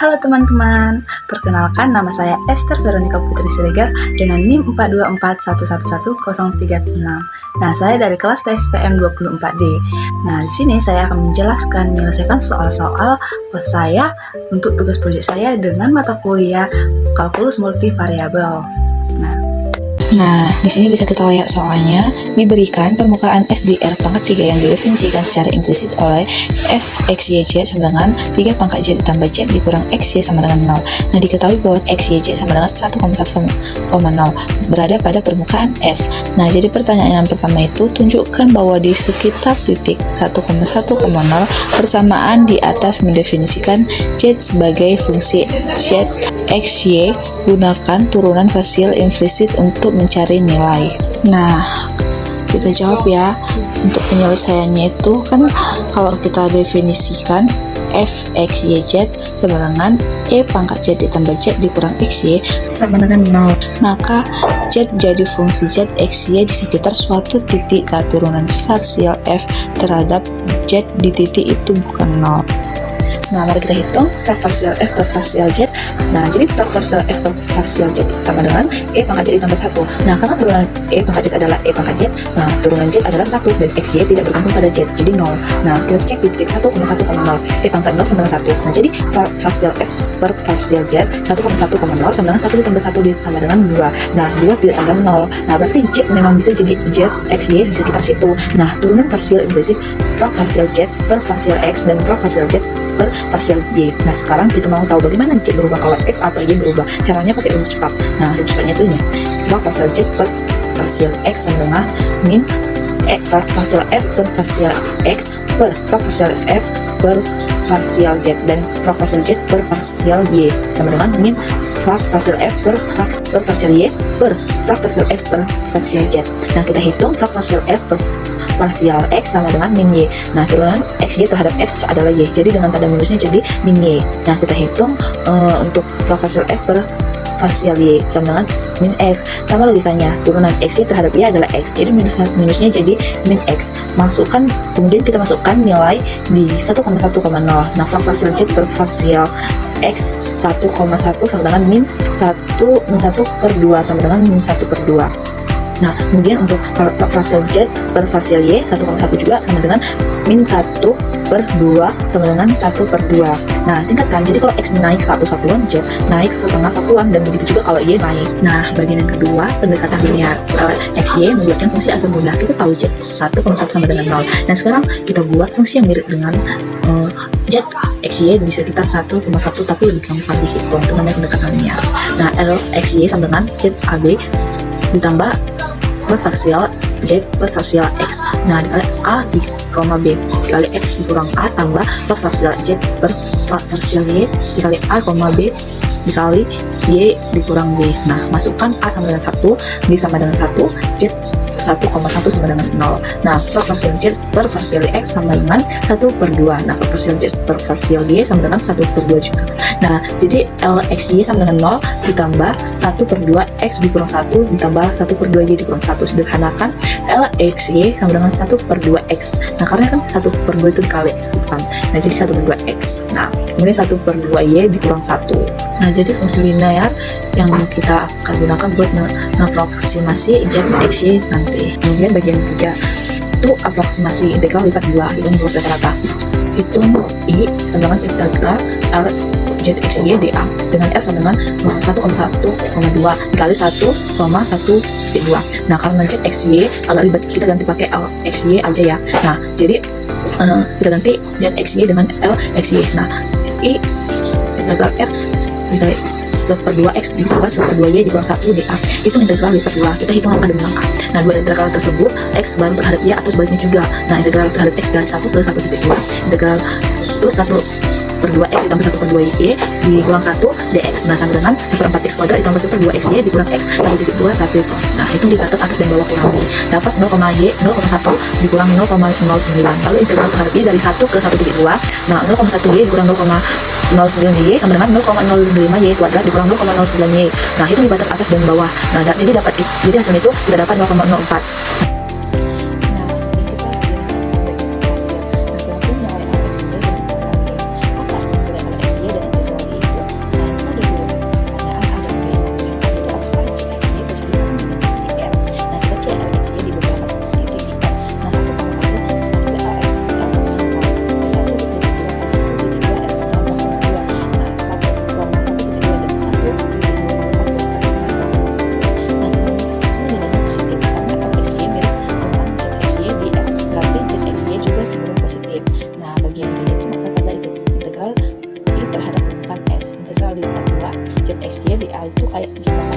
Halo teman-teman, perkenalkan nama saya Esther Veronica Putri Siregar dengan NIM 424111036. Nah, saya dari kelas PSPM 24D. Nah, di sini saya akan menyelesaikan soal-soal saya untuk tugas proyek saya dengan mata kuliah kalkulus multivariabel. Nah, di sini bisa kita lihat soalnya diberikan permukaan SDR pangkat 3 yang didefinisikan secara implisit oleh f x y z sama dengan 3 pangkat z ditambah z dikurang x y sama dengan 0. Nah, diketahui bahwa x y z sama dengan 1,1,0 berada pada permukaan S. Nah, jadi pertanyaan yang pertama itu tunjukkan bahwa di sekitar titik 1,1,0 persamaan di atas mendefinisikan z sebagai fungsi z x y, gunakan turunan parsial implisit untuk mencari nilai. Nah, kita jawab ya. Untuk penyelesaiannya itu kan kalau kita definisikan f x y z sama dengan e pangkat z ditambah z dikurang x y sama dengan 0, maka z jadi fungsi z x y di sekitar suatu titik turunan parsial f terhadap z di titik itu bukan 0. Nah, mari kita hitung frak parsial f per parsial z. Nah, jadi frak parsial f per parsial z sama dengan e pangkat z ditambah 1. Nah, karena turunan e pangkat z adalah e pangkat z, nah turunan z adalah 1 dan x y tidak bergantung pada z, jadi 0. Nah, kita cek di titik 1,1,0, e pangkat 0 sama dengan 1. Nah, jadi frak parsial f per parsial z 1,1,0 sama dengan 1 ditambah 1 sama dengan 2. Nah, 2 tidak sama dengan 0. Nah, berarti z memang bisa jadi z x y di sekitar situ. Nah, turunan parsial implisit frak parsial z per parsial x dan frak parsial z per parsial y. Nah, sekarang kita mau tahu bagaimana z berubah kalau x atau y berubah. Caranya pakai rumus cepat. Nah, rumus cepatnya itu ini. Frak parsial z per parsial x sama dengan min frak parsial f per parsial x per frak parsial f per parsial z dan frak parsial z per parsial y sama dengan min frak parsial f per parsial y per frak parsial f per parsial z. Nah, kita hitung frak parsial f per parsial x sama dengan min y. Nah, turunan x y terhadap x adalah y. Jadi dengan tanda minusnya jadi min y. Nah, kita hitung untuk parsial f per parsial y sama dengan min x. Sama logikanya, turunan x y terhadap y adalah x. Jadi minusnya jadi min x. Kemudian kita masukkan nilai di 1,1,0. Nah, parsial z per parsial x 1,1 sama dengan min 1 per 2 sama dengan min 1 per 2. Nah, kemudian untuk parsial z per parsial y 1,1 juga sama dengan min 1 per 2 sama dengan 1 per 2. Nah, singkatkan, jadi kalau x naik 1 satuan, z naik setengah satuan, dan begitu juga kalau y naik. Nah, bagian yang kedua, pendekatan linear x y membuatkan fungsi agar mudah. Kita tahu z 1,1 sama dengan 0. Nah, sekarang kita buat fungsi yang mirip dengan z x y di sekitar 1,1 tapi lebih gampang dihitung. Itu namanya pendekatan linear. Nah, L x y sama dengan z ab ditambah per parsial z per parsial x. Nah, dikali a di koma b dikali x dikurang a tambah per parsial z per parsial y dikali a koma b dikali y dikurang b. Nah, masukkan a sama dengan 1, b sama dengan 1, z 1,1 sama dengan 0. Nah, parsial z per parsial x sama dengan 1 per 2. Nah, parsial z per parsial y sama dengan 1 per 2 juga. Nah, jadi L x y sama dengan 0 ditambah 1 per 2 x dikurang 1 ditambah 1 per 2 y dikurang 1. Sederhanakan, L x y sama dengan 1 per 2 x. Nah, karena kan 1 per 2 itu dikali x gitu kan. Nah, jadi 1 per 2 x. Nah, kemudian 1 per 2 y dikurang 1. Nah, jadi fungsi linear yang kita akan gunakan buat mengaproksimasi z x y nanti. Kemudian bagian ketiga itu aproksimasi integral lipat 2, hitung rumus rata-rata. Hitung i sama dengan integral r z x y dA dengan r sama dengan 1,1,2 dikali 1,1,2. Nah, karena z x y agak ribet, kita ganti pakai L x y aja ya. Nah, jadi kita ganti z x y dengan L x y. Nah, i integral r dikali 1/2x ditambah 1/2y dikurang 1 dA itu integral lipat 2. Kita hitung angka demi angka. Nah, dua integral tersebut x baru terhadap y atau sebaliknya juga. Nah, integral terhadap x dari 1 ke 1,2. Integral itu 1/2x ditambah 1/2y dikurang 1 dx. Nah, sama dengan 1/4x kuadrat ditambah 1/2xy dikurang x kali jadi 2 1 itu. Nah, hitung di batas atas dan bawah kurangi. Dapat 0,1 dikurang 0,09. Lalu integral terhadap y dari 1 ke 1,2. Nah, 0,1y dikurang 0,09y sama dengan 0,05y kuadrat dikurang 0,09y. Nah, hitung di batas atas dan bawah. Nah, jadi hasilnya itu kita dapat 0,04. itu kayak 7,5